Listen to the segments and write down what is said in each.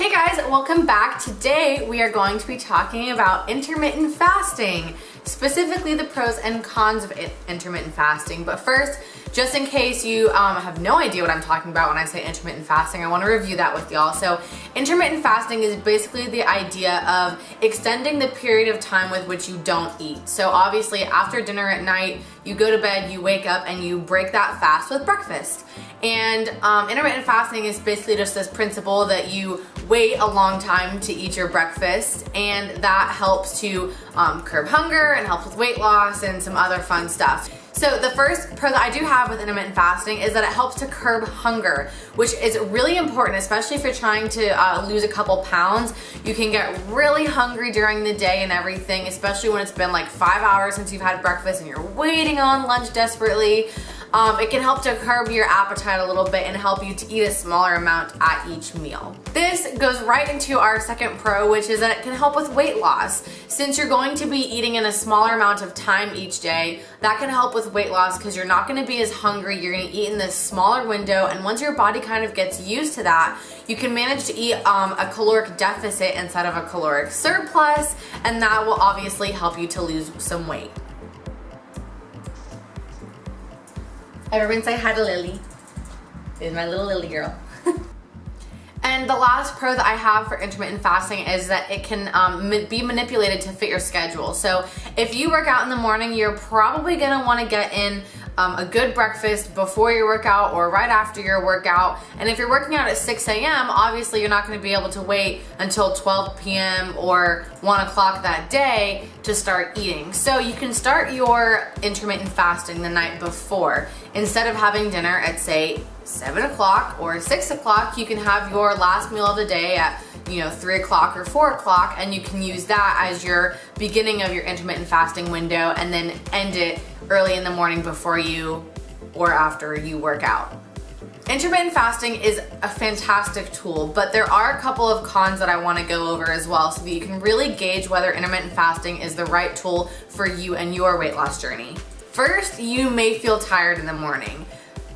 Hey guys, welcome back. Today we are going to be talking about intermittent fasting, specifically the pros and cons of intermittent fasting. But first, just in case you have no idea what I'm talking about when I say intermittent fasting, I want to review that with y'all. So intermittent fasting is basically the idea of extending the period of time with which you don't eat. So obviously after dinner at night, you go to bed, you wake up, and you break that fast with breakfast. And intermittent fasting is basically just this principle that you wait a long time to eat your breakfast, and that helps to curb hunger and helps with weight loss and some other fun stuff. So the first pro that I do have with intermittent fasting is that it helps to curb hunger, which is really important, especially if you're trying to lose a couple pounds. You can get really hungry during the day and everything, especially when it's been like 5 hours since you've had breakfast and you're waiting on lunch desperately. It can help to curb your appetite a little bit and help you to eat a smaller amount at each meal. This goes right into our second pro, which is that it can help with weight loss. Since you're going to be eating in a smaller amount of time each day, that can help with weight loss because you're not going to be as hungry. You're going to eat in this smaller window, and once your body kind of gets used to that, you can manage to eat a caloric deficit instead of a caloric surplus, and that will obviously help you to lose some weight. Everyone say hi to Lily. This is my little Lily girl. And the last pro that I have for intermittent fasting is that it can be manipulated to fit your schedule. So if you work out in the morning, you're probably gonna wanna get in a good breakfast before your workout or right after your workout. And if you're working out at 6 a.m., obviously you're not gonna be able to wait until 12 p.m. or 1 o'clock that day to start eating. So you can start your intermittent fasting the night before. Instead of having dinner at, say, 7 o'clock or 6 o'clock, you can have your last meal of the day at 3 o'clock or 4 o'clock, and you can use that as your beginning of your intermittent fasting window and then end it early in the morning before you or after you work out. Intermittent fasting is a fantastic tool, but there are a couple of cons that I want to go over as well so that you can really gauge whether intermittent fasting is the right tool for you and your weight loss journey. First, you may feel tired in the morning.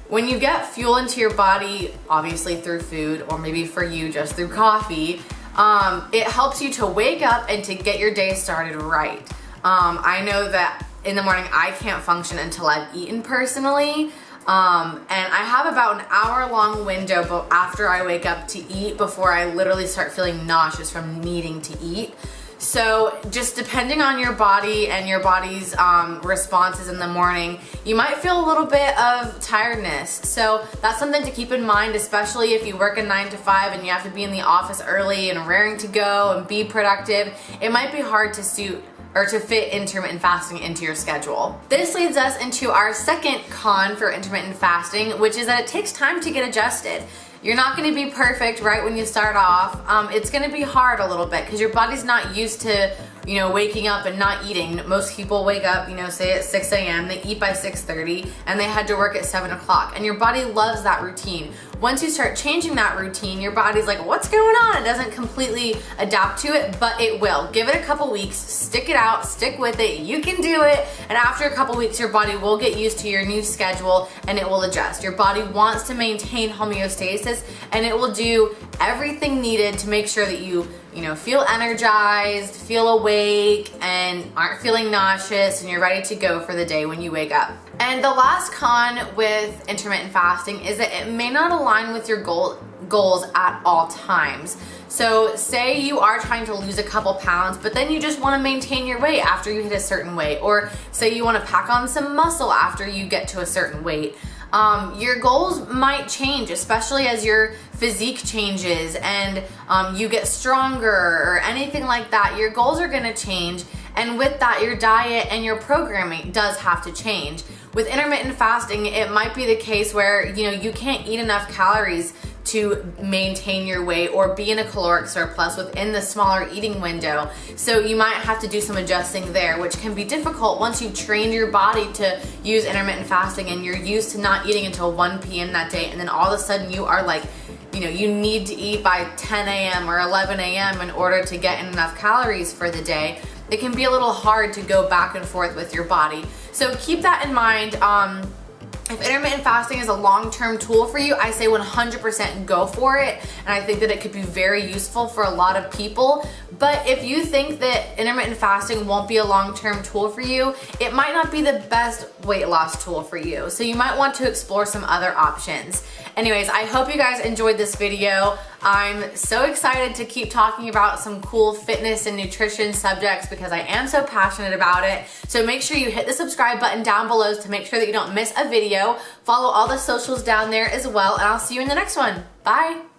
When you get fuel into your body, obviously through food, or maybe for you just through coffee, it helps you to wake up and to get your day started right. I know that in the morning I can't function until I've eaten personally, and I have about an hour-long window after I wake up to eat before I literally start feeling nauseous from needing to eat. So just depending on your body and your body's responses in the morning, you might feel a little bit of tiredness. So that's something to keep in mind, especially if you work a 9 to 5 and you have to be in the office early and raring to go and be productive. It might be hard to fit intermittent fasting into your schedule. This leads us into our second con for intermittent fasting, which is that it takes time to get adjusted. You're not gonna be perfect right when you start off. It's gonna be hard a little bit because your body's not used to waking up and not eating. Most people wake up, say at 6 a.m., they eat by 6:30, and they had to work at 7 o'clock. And your body loves that routine. Once you start changing that routine, your body's like, what's going on? It doesn't completely adapt to it, but it will. Give it a couple weeks, stick it out, stick with it, you can do it, and after a couple weeks, your body will get used to your new schedule and it will adjust. Your body wants to maintain homeostasis, and it will do everything needed to make sure that you feel energized, feel awake, and aren't feeling nauseous, and you're ready to go for the day when you wake up. And the last con with intermittent fasting is that it may not align with your goals at all times. So say you are trying to lose a couple pounds, but then you just want to maintain your weight after you hit a certain weight, or say you want to pack on some muscle after you get to a certain weight. Your goals might change, especially as your physique changes and you get stronger or anything like that. Your goals are going to change, and with that, your diet and your programming does have to change. With intermittent fasting, it might be the case where you can't eat enough calories to maintain your weight or be in a caloric surplus within the smaller eating window. So you might have to do some adjusting there, which can be difficult once you've trained your body to use intermittent fasting and you're used to not eating until 1 p.m. that day, and then all of a sudden you are like, you need to eat by 10 a.m. or 11 a.m. in order to get in enough calories for the day. It can be a little hard to go back and forth with your body. So keep that in mind. If intermittent fasting is a long-term tool for you, I say 100% go for it. And I think that it could be very useful for a lot of people. But if you think that intermittent fasting won't be a long-term tool for you, it might not be the best weight loss tool for you. So you might want to explore some other options. Anyways, I hope you guys enjoyed this video. I'm so excited to keep talking about some cool fitness and nutrition subjects because I am so passionate about it. So make sure you hit the subscribe button down below to make sure that you don't miss a video. Follow all the socials down there as well, and I'll see you in the next one. Bye.